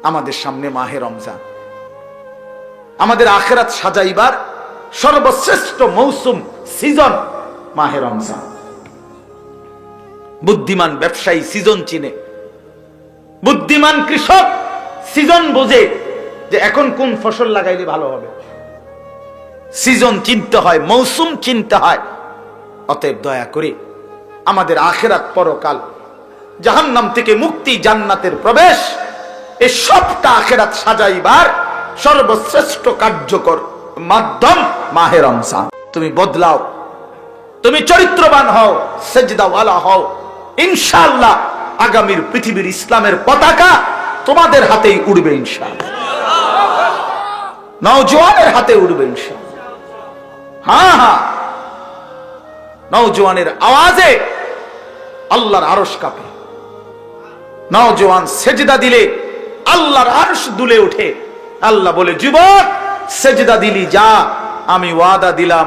আমাদের সামনে মাহে রমজান, আমাদের আখিরাত সাজাইবার সর্বশ্রেষ্ঠ মৌসুম, সিজন মাহে রমজান। বুদ্ধিমান ব্যবসায়ী সিজন চিনে, বুদ্ধিমান কৃষক সিজন বোঝে যে এখন কোন ফসল লাগাইলে ভালো হবে। সিজন চিনতে হয়, মৌসুম চিনতে হয়। অতএব দয়া করে আমাদের আখিরাত, পরকাল, জাহান্নাম থেকে মুক্তি, জান্নাতের প্রবেশ, এই সবটা আখিরাত সাজাইবার সর্বশ্রেষ্ঠ কার্যকর মাধ্যম মাহে রমজান। তুমি বদলাও, তুমি চরিত্রবান হও, সেজদাওয়ালা হও, ইনশাআল্লাহ আগামীর পৃথিবীর ইসলামের পতাকা তোমাদের হাতেই উড়বে ইনশাআল্লাহ, নওজোয়ানের হাতে উড়বে ইনশাআল্লাহ। হ্যাঁ, নওজোয়ানের আওয়াজে আল্লাহর আরশ কাঁপে। নওজোয়ান সেজদা দিলে আল্লাহর আরশ দুলে ওঠে। আল্লাহ বলে, যুবক সেজদা দিলি, যা, আমি ওয়াদা দিলাম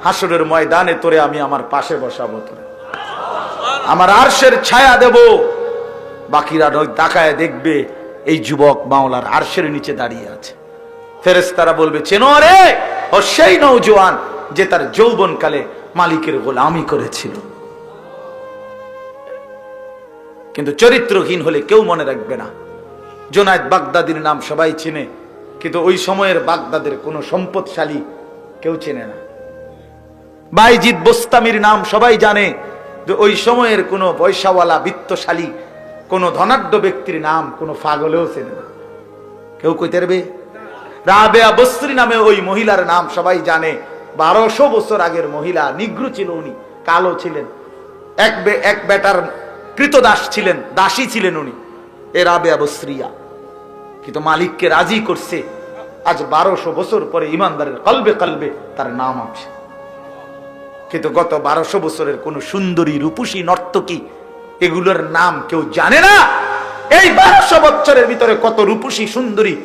হাসরের ময়দানে তোরে আমি আমার পাশে বসাবো, তোরে আমার আরশের ছায়া দেব। বাকিরা তাকায় দেখবে এই যুবক মাওলার আরশের নিচে দাঁড়িয়ে আছে। ফেরেশতারা বলবে, চেনো রে, ও সেই নওজোয়ান যে তার যৌবনকালে মালিকের গোলামি করেছিল। কিন্তু চরিত্রহীন হলে কেউ মনে রাখবে না। জুনায়েদ বাগদাদির নাম সবাই চেনে, কিন্তু ওই সময়ের বাগদাদের কোনো সম্পদশালী কেউ চেনে না। বাইজিদ বোস্তামির নাম সবাই জানে, যে ওই সময়ের কোনো পয়সাওয়ালা, বিত্তশালী, কোনো ধনাঢ্য ব্যক্তির নাম কোনো পাগলেও চেনে না। কেউ কইতে পারবে? রাবেয়া বসরি নামে ওই মহিলার নাম সবাই জানে। 1200 বছর আগের মহিলা, নিগ্রো ছিল উনি, কালো ছিলেন, এক বেটার কৃতদাস ছিলেন, দাসী ছিলেন উনি, এ রাবেয়া বসরিয়া। কিন্তু মালিককে রাজি করছে। আজ 1200 বছর পরে ইমানদারের কলবে কলবে তার নাম আছে। কিন্তু গত 1200 বছরের কোন সুন্দরী, রূপসী, নর্তকী, এগুলোর নাম কেউ জানে না। এই 1200 বছরের ভিতরে কত রূপসী সুন্দরী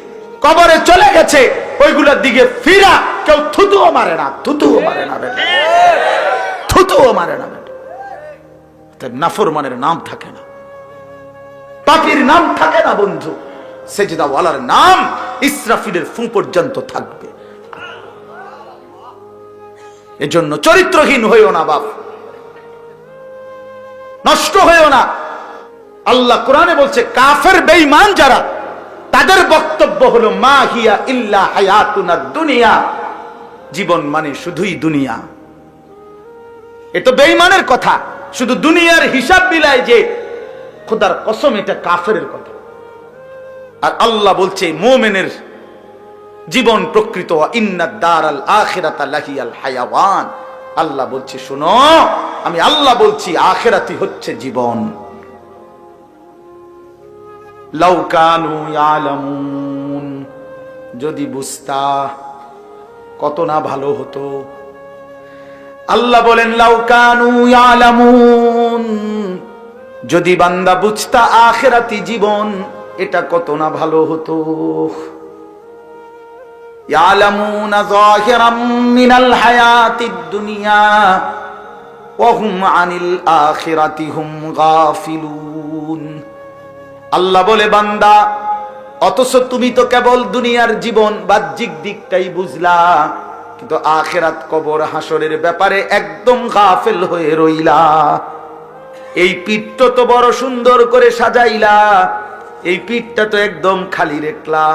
কবরে চলে গেছে, ওইগুলোর দিকে ফিরা কেউ থুতুও মারে না, থুতুও মারে না বেটা, থুতুও মারে না বেটা। নাফরমানের নাম থাকে না, পাপীর নাম থাকে না বন্ধু। সেজদাওয়ালার নাম ইসরাফিলের ফু পর্যন্ত থাকবে। এজন্য চরিত্রহীন হইও না বাপ, নষ্ট হইও না। আল্লাহ কোরআনে বলছে, কাফের বেঈমান যারা, তাদের বক্তব্য হলো মা হিয়া ইল্লা হায়াতুনা দুনিয়া, জীবন মানে শুধুই দুনিয়া। এটা বেঈমানের কথা, শুধু দুনিয়ার হিসাব মিলায় যে, খোদার কসম এটা কাফেরের কথা। আর আল্লাহ বলছে মুমিনের জীবন প্রকৃত, ইন্নাদ দারাল আখিরাতা লাহিয়াল হায়াওয়ান। আল্লাহ বলছে, শোনো, আমি আল্লাহ বলছি, আখিরাতই হচ্ছে জীবন। লাউ কানু ইয়ালামুন, যদি বুঝতা কত না ভালো হতো। আল্লাহ বলেন, লাউ কানু ইয়ালামুন, যদি বান্দা বুঝতা আখিরাতি জীবন এটা কত না ভালো হতো। ইয়ালামুনা যাহিরাম মিনাল হায়াতিদ দুনিয়া ওয়া হুম আনিল আখিরাতি হুম গাফিলুন। আল্লাহ বলে, বান্দা, অথচ তুমি তো কেবল দুনিয়ার জীবন, বাহ্যিক দিকটাই বুঝলা, কিন্তু আখিরাত, কবর, হাসরের ব্যাপারে একদম গাফিল হয়ে রইলা। এই পিঠটা তো বড় সুন্দর করে সাজাইলা, এই পিঠটা তো একদম খালি রেখলা।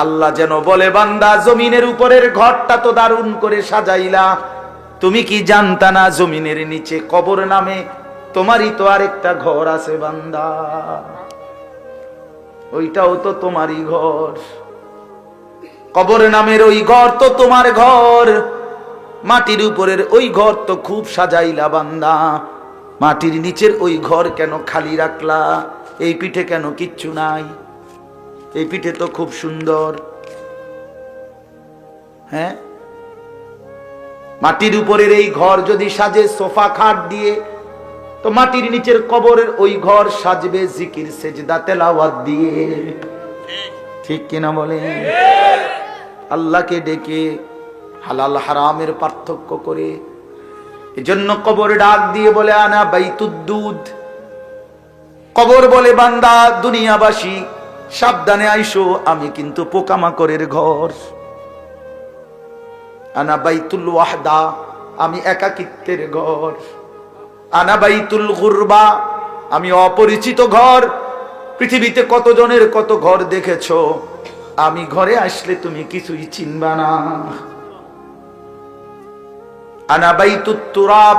আল্লাহ যেন বলে, বান্দা, জমিনের উপরের ঘরটা তো দারুণ করে সাজাইলা, তুমি কি জানতা না জমিনের নিচে কবর নামে তোমারই তো আরেকটা ঘর আছে বান্দা, ওইটাও তো তোমারই ঘর। কবর নামের ওই ঘর তো তোমার ঘর, মাটির উপরের ওই ঘর তো খুব সাজাইলা বান্দা, মাটির নিচের ওই ঘর কেন খালি রাখলা? এই পিঠে কেন কিচ্ছু নাই? এই পিঠে তো খুব সুন্দর। হ্যাঁ, মাটির উপরের এই ঘর যদি সাজে সোফা খাট দিয়ে, তো মাটির নিচের কবরের ওই ঘর সাজবে জিকির, সেজদা, তেলাওয়াত দিয়ে। ঠিক কিনা বলে? আল্লাহকে ডেকে, হালাল হারামের পার্থক্য করে। এজন্য কবর ডাক দিয়ে বলে, আনা বাইতুদ দুধ। কবর বলে, বান্দা, দুনিয়াবাসী সাবধানে আইসো, আমি কিন্তু পোকামাকড়ের ঘর। আনা বাইতুল ওয়াহদা, আমি একাকিত্বের ঘর। আনা বাইতুল গুরবা, আমি অপরিচিত ঘর। পৃথিবীতে কতজনের কত ঘর দেখেছো, আমি ঘরে আসলে তুমি কিছুই চিনবা না। আনা বাইতুত তুরাব,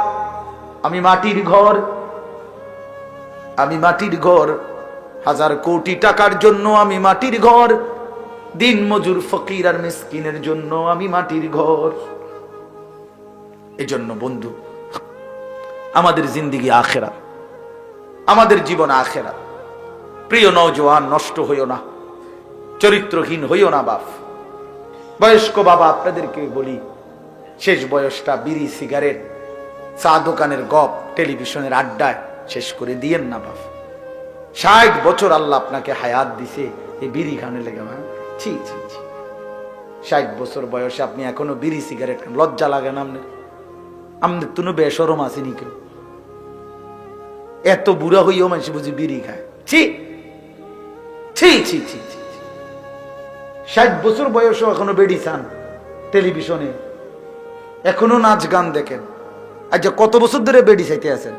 আমি মাটির ঘর। আমি মাটির ঘর, হাজার কোটি টাকার জন্য আমি মাটির ঘর। দিন মজুর ফকির আর মিসকিনের জন্য আমি মাটির ঘর। এজন্য বন্ধু, আমাদের জিন্দেগি আখেরাত, আমাদের জীবন আখেরাত। প্রিয় নওজোয়ান, নষ্ট হইও না, চরিত্রহীন হইও না বাপ। বয়স্ক বাবা, আপনাদেরকে বলি, শেষ বয়সটা বিড়ি, সিগারেট, চা দোকানের গপ, টেলিভিশনের আড্ডায় শেষ করে দিয়েন না বাপ। 60 বছর আল্লাহ আপনাকে হায়াত দিছে, এই বিড়ি খানে লেগে। ছি ছি ছি, 60 বছর বয়সে আপনি এখনো বিড়ি সিগারেট খান, লজ্জা লাগে না আপনার? আমাদের তো বেসরম আসেনি কেউ, এত বুড়া হইও মানুষ বুঝি বিড়ি খায়। ছি ছি ছি ছি, 60 বছর বয়সেও এখনো বেড়ি চান, টেলিভিশনে এখনো নাচ গান দেখেন। আচ্ছা, কত বছর ধরে বেড়ি চাইতে আছেন?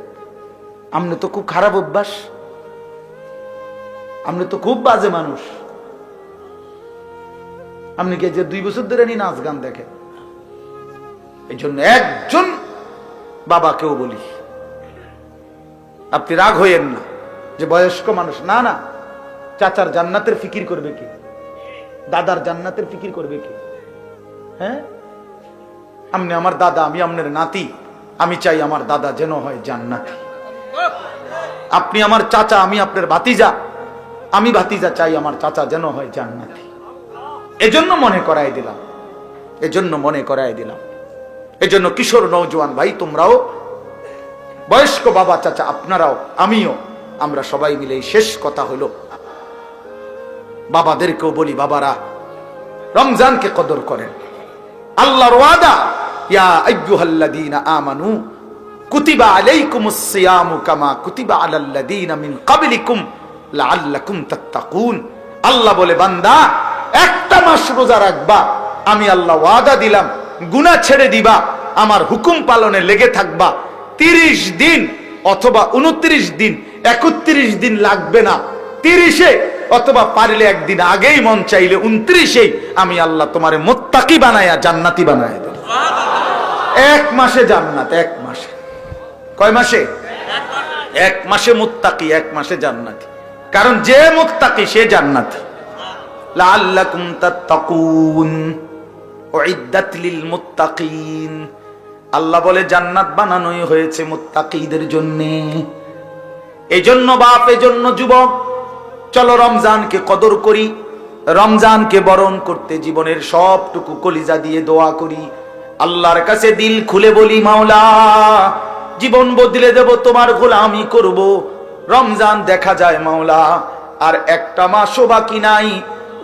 আপনি তো খুব খারাপ অভ্যাস, আপনি তো খুব বাজে মানুষ। আপনি কি যে 2 বছর ধরে নি নাচ গান দেখেন? এই জন্য একজন বাবাকেও বলি, আপনি রাগ হইয়েন না যে বয়স্ক মানুষ। না না, চাচার জান্নাতের ফিকির করবে কি? দাদার জান্নাতের ফিকির করবে কি? হ্যাঁ, আপনি আমার দাদা, আমি আপনার নাতি, আমি চাই আমার দাদা যেন হয় জান্নাতি। আপনি আমার চাচা, আমি আপনার ভাতিজা, আমি ভাতিজা চাই আমার চাচা যেন হয় জান্নাতি। এজন্য মনে করাই দিলাম, এজন্য মনে করাই দিলাম। এজন্য কিশোর নওজোয়ান ভাই, তোমরাও, বয়স্ক বাবা চাচা আপনারাও, আমিও, আমরা সবাই মিলে শেষ কথা হলো, বাবাদেরকেও বলি, বাবারা রমজানকে কদর করেন। আল্লাহর ওয়াদা, ইয়া আইয়ুহাল্লাযীনা আমানু কুতিবা আলাইকুমুস সিয়ামু কামা কুতিবা আলাল্লাযীনা মিন ক্বাবলিকুম লাআল্লাকুম তাত্তাকুন। আল্লাহ বলে, বান্দা একটা মাস রোজা রাখবা, আমি আল্লাহ ওয়াদা দিলাম গুনাহ ছেড়ে দিবা, আমার হুকুম পালনে লেগে থাকবা। 30 দিন অথবা 29 দিন, 31 দিন লাগবে না, 30-এ অথবা পারলে একদিন আগেই, মন চাইলে 29-এই আমি আল্লাহ তোমারে মুত্তাকি বানায়া জান্নাতি বানায়া দেব। 1 মাসে জান্নাত, 1 মাসে। কয় মাসে? 1 মাসে মুত্তাকি, 1 মাসে জান্নাতি। কারণ যে মুত্তাকি সে জান্নাতি। লাআল্লাকুম তাত্তাকুন উইদ্দাত লিল মুত্তাকিন। আল্লাহ বলে জান্নাত বানানোই হয়েছে মুত্তাকিদের জন্য। এজন্য বাপ, এজন্য যুবক, চলো রমজানকে কদর করি, রমজানকে বরণ করতে জীবনের সবটুকু কলিজা দিয়ে দোয়া করি। আল্লাহর কাছে দিল খুলে বলি, মাওলা জীবন বদলে দেব, তোমার গোলামি করব। রমজান দেখা যায় মাওলা আর একটা মাসও বাকি নাই,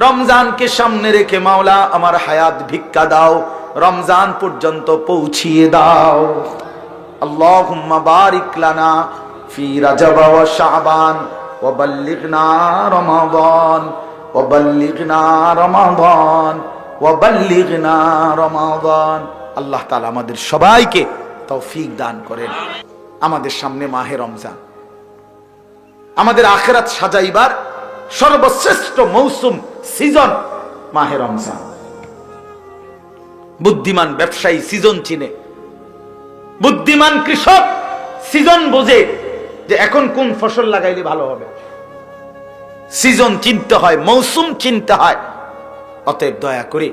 রমজানকে সামনে রেখে মাওলা আমার হায়াত ভিক্ষা দাও, রমজান পর্যন্ত পৌঁছিয়ে দাও। আল্লাহুম্মা বারিক লানা ফি রাজব ওয়া শাবান ওয়া বাল্লিগনা রমাদান ওয়া বাল্লিগনা রমাদান ওয়া বাল্লিগনা রমাদান। আল্লাহ তাআলা আমাদের সবাইকে তৌফিক দান করেন। আমাদের সামনে মাহে রমজান, আমাদের আখিরাত সাজাইবার সর্বশ্রেষ্ঠ মৌসুম, সিজন মাহে রমজান। বুদ্ধিমান ব্যবসায়ী সিজন চিনে, বুদ্ধিমান কৃষক সিজন বোঝে যে এখন কোন ফসল লাগাইলে ভালো হবে। সিজন চিনতে হয়, মৌসুম চিনতে হয়। অতএব দয়া করে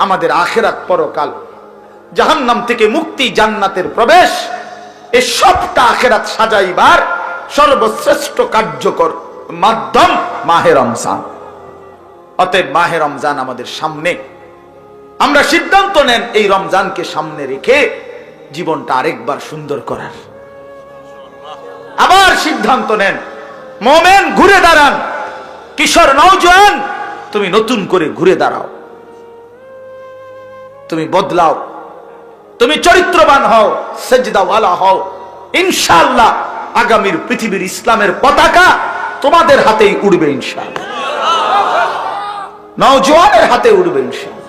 আমাদের আখিরাত, পরকাল, জাহান্নাম থেকে মুক্তি, জান্নাতের প্রবেশ, এই সবটা আখিরাত সাজাইবার সর্বশ্রেষ্ঠ কার্যকর মাধ্যম মাহে রমজান। অতএব মাহে রমজান আমাদের সামনে, আমরা সিদ্ধান্ত নেন এই রমজানকে সামনে রেখে জীবনটা আরেকবার সুন্দর করার। আবার সিদ্ধান্ত নেন, মোমেন ঘুরে দাঁড়ান, কিশোর নওজোয়ান তুমি নতুন করে ঘুরে দাঁড়াও, তুমি বদলাও, তুমি চরিত্রবান হও, সেজদাওয়ালা হও। ইনশাআল্লাহ আগামীর পৃথিবীর ইসলামের পতাকা তোমাদের হাতেই উড়বে ইনশাআল্লাহ। নওজোয়ানের হাতে উঠবে ইনশাআল্লাহ।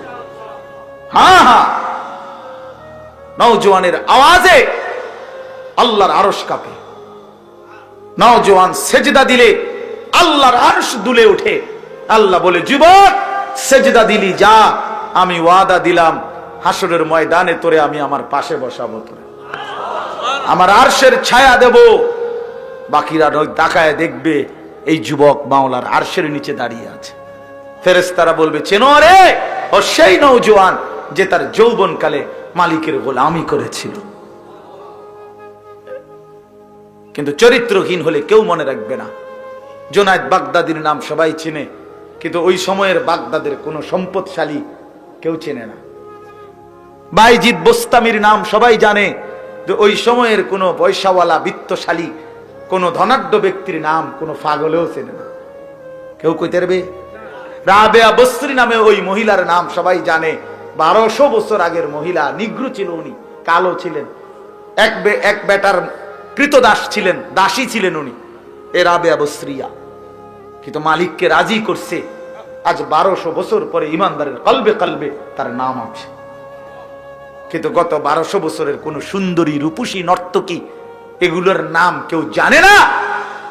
হ্যাঁ হ্যাঁ, নওজোয়ানের আওয়াজে আল্লাহর আরশ কাঁপে। নওজোয়ান সেজদা দিলে আল্লাহর আরশ দুলে ওঠে। আল্লাহ বলে, যুবক সেজদা দিলি, যা, আমি ওয়াদা দিলাম হাসরের ময়দানে তোরে আমি আমার পাশে বসাবো, তোরে আমার আরশের ছায়া দেব। বাকিরা তাকায় দেখবে এই যুবক মাওলার আরশের নিচে দাঁড়িয়ে আছে। ফেরেশতারা বলবে, চেনো রে, ও সেই নওজোয়ান যে তার যৌবনকালে মালিকের গোলামি করেছিল। কিন্তু চরিত্রহীন হলে কেউ মনে রাখবে না। জুনায়েদ বাগদাদির নাম সবাই চিনে, কিন্তু ওই সময়ের বাগদাদের কোনো সম্পদশালী কেউ চেনে না। বাইজিদ বোস্তামির নাম সবাই জানে, যে ওই সময়ের কোনো পয়সাওয়ালা বিত্তশালী কোন ধনাঢ্য ব্যক্তির নাম কোন পাগলেও চেনে না। কেউ কইতে পারবে? রাবেয়া বসরি নামে ওই মহিলার নাম সবাই জানে। 1200 বছর আগের মহিলা, নিগ্রো ছিল উনি, কালো ছিলেন, এক বেটার কৃতদাস ছিলেন, দাসী ছিলেন উনি, এ রাবেয়া বসরিয়া। কিন্তু মালিককে রাজি করছে। আজ 1200 বছর পরে ইমানদারের কলবে কলবে তার নাম আছে। কিন্তু গত 1200 বছরের কোন সুন্দরী রূপসী নর্তকী এগুলোর নাম কেউ জানে না।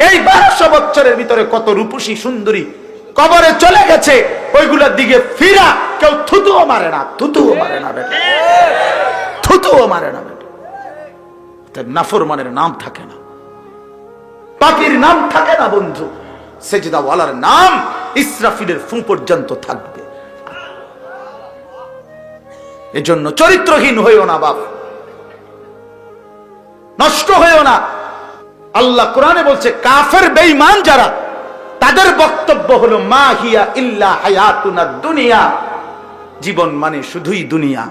এই 1200 বছরের ভিতরে কত রূপসী সুন্দরী কবরে চলে গেছে, ওইগুলোর দিকে ফিরা কেউ থুতুও মারে না, থুতুও মারে না বেটা, থুতুও মারে না বেটা। তার নাফরমানের নাম থাকে না, পাপীর নাম থাকে না বন্ধু। সেজদাওয়ালার নাম ইসরাফিলের ফু পর্যন্ত থাকবে। এজন্য চরিত্রহীন হইও না বাপ, নষ্ট হইও না। আল্লাহ কোরআনে বলছে, কাফের বেঈমান যারা, তাদের বক্তব্য হলো মা হিয়া ইল্লা হায়াতুনা দুনিয়া, জীবন মানে শুধুই দুনিয়া।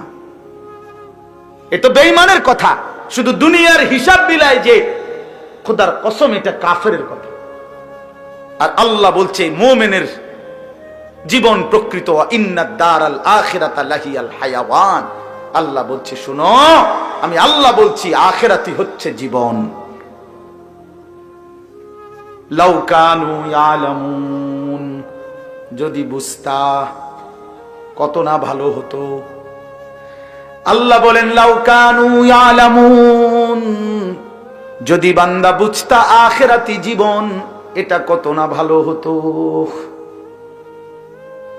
এটা বেঈমানের কথা, শুধু দুনিয়ার হিসাব মিলায় যে খোদার কসম, এটা কাফেরের কথা। আর আল্লাহ বলছে মুমিনের জীবন প্রকৃত, ইন্নাদ দারাল আখিরাতা লাহিয়াল হায়াওয়ান। আল্লাহ বলছে, শুনো, আমি আল্লাহ বলছি আখিরাতই হচ্ছে জীবন। লাউ কানু ইয়ালামুন, যদি বুঝতা কত না ভালো হতো। আল্লাহ বলেন, লাউ কানু ইয়ালামুন, যদি বান্দা বুঝতা আখিরাতি জীবন এটা কত না ভালো হতো।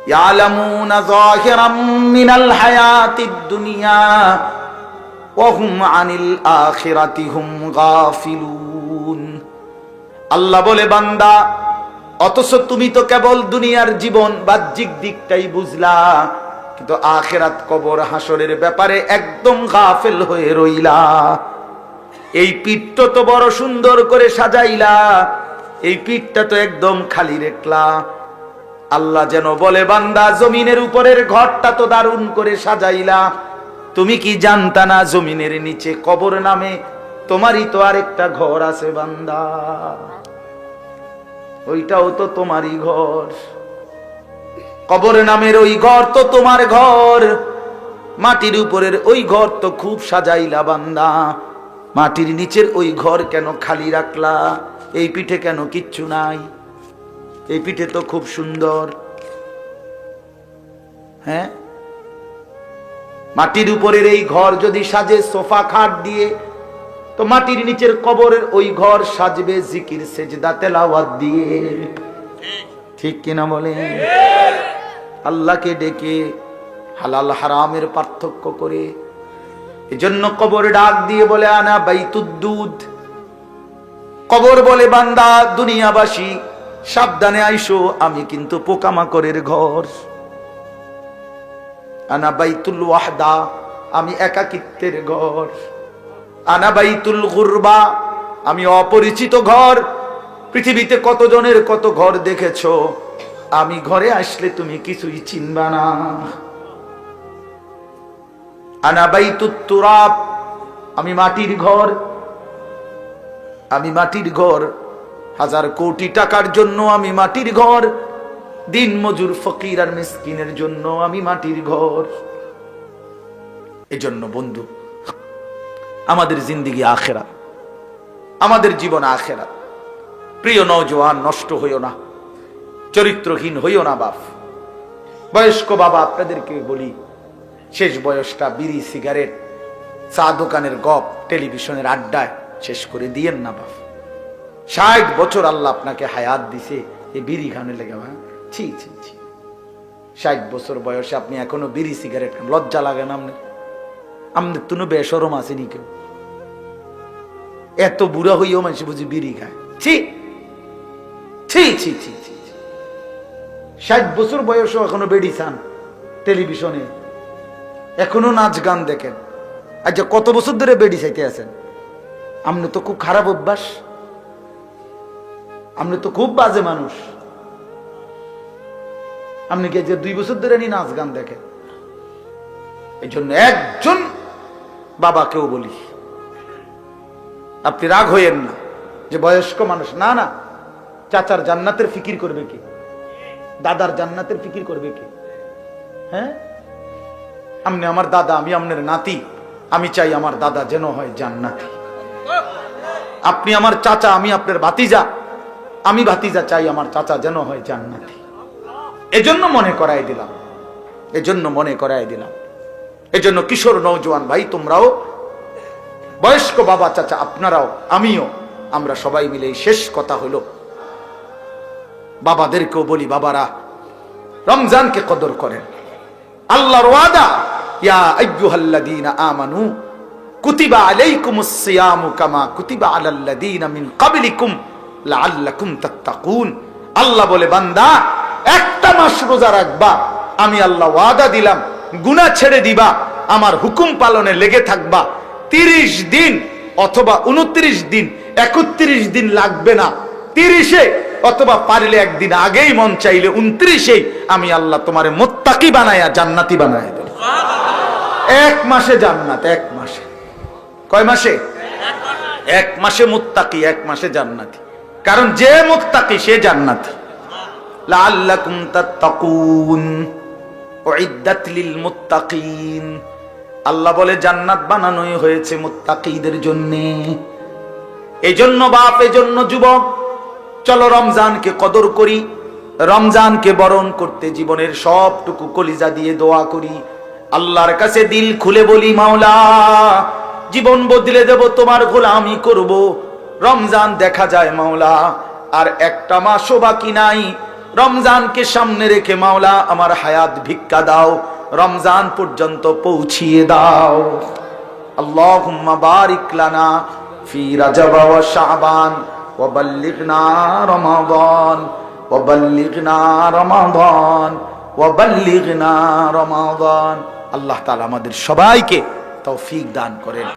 ইয়ালামুনা যাহিরাম মিনাল হায়াতিদ দুনিয়া ওয়া হুম আনিল আখিরাতি হুম গাফিলুন। আল্লাহ বলে, বান্দা অথচ তুমি তো কেবল দুনিয়ার জীবন বাহ্যিক দিকটাই বুঝলা, কিন্তু আখিরাত কবর হাসরের ব্যাপারে একদম গাফেল হয়ে রইলা। এই পিঠটা তো বড় সুন্দর করে সাজাইলা, এই পিঠটা তো একদম খালি রেখলা। আল্লাহ যেন বলে, বান্দা জমিনের উপরের ঘরটা তো দারুণ করে সাজাইলা, তুমি কি জানতা না জমিনের নিচে কবর নামে তোমারই তো আরেকটা ঘর আছে বান্দা, ওইটাও তো তোমারই ঘর। কবর নামের ওই ঘর তো তোমার ঘর, মাটির উপরের ওই ঘর তো খুব সাজাইলা বান্দা, মাটির নিচের ওই ঘর কেন খালি রাখলা? এই পিঠে কেন কিচ্ছু নাই? এই পিঠে তো খুব সুন্দর। হ্যাঁ, মাটির উপরের এই ঘর যদি সাজে সোফা খাট দিয়ে, তো মাটির নিচের কবরের ওই ঘর সাজবে জিকির সেজদা তেলাওয়াত দিয়ে। ঠিক কিনা বলে? আল্লাহকে ডেকে হালাল হারামের পার্থক্য করে। এজন্য কবর ডাক দিয়ে বলে, আনা বাইতুদ্দুদ। কবর বলে, বান্দা দুনিয়াবাসী সাবধানে আইসো, আমি কিন্তু পোকামাকড়ের ঘর। আনা বাইতুল ওয়াহদা, আমি একাকিত্বের ঘর। আনা বাইতুল গুরবা, আমি অপরিচিত ঘর। পৃথিবীতে কতজনের কত ঘর দেখেছো, আমি ঘরে আসলে তুমি কিছুই চিনবা না। আনা বাইতুত তুরাব, আমি মাটির ঘর। আমি মাটির ঘর, 1000 কোটি টাকার জন্য আমি মাটির ঘর, দিন মজুর ফকির আর মিসকিনের জন্য আমি মাটির ঘর। এজন্য বন্ধু, আমাদের জিন্দেগি আখিরাত, আমাদের জীবন আখিরাত। প্রিয় নওজোয়ান, নষ্ট হইও না, চরিত্রহীন হইও না বাপ। বয়স্ক বাবা আপনাদেরকে বলি, শেষ বয়সটা বিড়ি, সিগারেট, চা দোকানের গপ, টেলিভিশনের আড্ডায় শেষ করে দিয়েন না বাপ। 60 বছর আল্লাহ আপনাকে হায়াত দিছে এই বিড়ি খানে লেগে। ছি ছি ছি, 60 বছর বয়সে আপনি এখনো বিড়ি সিগারেট খান, লজ্জা লাগে না আপনার? আমাদের তো বেশরম আসেনি কেউ, এত বুড়া হইয়াও মানুষ বুঝি বিড়ি খায়। ছি ছি ছি ছি ছি, 60 বছর বয়সেও এখনো বেড়ি চান, টেলিভিশনে এখনো নাচ গান দেখেন। আচ্ছা, কত বছর ধরে বেড়ি চাইতে আছেন? আপনি তো খুব খারাপ অভ্যাস, আপনি তো খুব বাজে মানুষ। আপনি কি যে 2 বছর ধরে নি নাচ গান দেখেন? এই জন্য একজন বাবাকেও বলি, আপনি রাগ হইয়েন না যে বয়স্ক মানুষ। না না, চাচার জান্নাতের ফিকির করবে কি? দাদার জান্নাতের ফিকির করবে কি? হ্যাঁ, আপনি আমার দাদা, আমি আপনার নাতি, আমি চাই আমার দাদা যেন হয় জান্নাতি। আপনি আমার চাচা, আমি আপনার ভাতিজা, আমি ভাতিজা চাই আমার চাচা যেন হয় জান্নাতি। এজন্য মনে করাই দিলাম, এজন্য মনে করাই দিলাম। এজন্য কিশোর নওজোয়ান ভাই, তোমরাও, বয়স্ক বাবা চাচা আপনারাও, আমিও, আমরা সবাই মিলে শেষ কথা হলো বাবাদেরকেও বলি, বাবারা রমজানকে কদর করেন। আল্লাহর ওয়াদা, ইয়া আইয়ুহাল্লাযীনা আমানু কুতিবা আলাইকুমুস সিয়ামু কামা কুতিবা আলাল্লাযীনা মিন ক্বাবলিকুম লাআল্লাকুম তাত্তাকুন। আল্লাহ বলে, বান্দা একটা মাস রোজা রাখবা, আমি আল্লাহ ওয়াদা দিলাম গুনাহ ছেড়ে দিবা, আমার হুকুম পালনে লেগে থাকবা। 30 দিন অথবা 29 দিন, 31 দিন লাগবে না, 30-এ অথবা পারলে একদিন আগেই, মন চাইলে 29-এ আমি আল্লাহ তোমারে মুত্তাকি বানায়া জান্নাতি বানায়া দেব। 1 মাসে জান্নাত, 1 মাসে। কয় মাসে? 1 মাসে মুত্তাকি, 1 মাসে জান্নাতি। কারণ যে মুত্তাকি সে জান্নাতি। লাআল্লাকুম তাত্তাকুন উইদ্দাত লিল মুত্তাকিন। আল্লাহ বলে জান্নাত বানানোই হয়েছে মুত্তাকিদের জন্য। এই জন্য বাপ, এই জন্য যুবক, চলো রমজানকে কদর করি, রমজানকে বরণ করতে জীবনের সবটুকু কলিজা দিয়ে দোয়া করি, আল্লাহর কাছে দিল খুলে বলি, মাওলা জীবন বদলে দেব, তোমার গোলামি করব। রমজান দেখা যায় মাওলা আর একটা মাসও বাকি নাই, রমজানকে সামনে রেখে মাওলা আমার হায়াত ভিক্ষা দাও, রমজান পর্যন্ত পৌঁছিয়ে দাও। আল্লাহুম্মা বারিক লানা ফি রাজব ওয়া শাবান ওয়া বাল্লিগনা রমাদান ওয়া বাল্লিগনা রমাদান ওয়া বাল্লিগনা রমাদান। আল্লাহ তাআলা আমাদের সবাইকে তৌফিক দান করেন।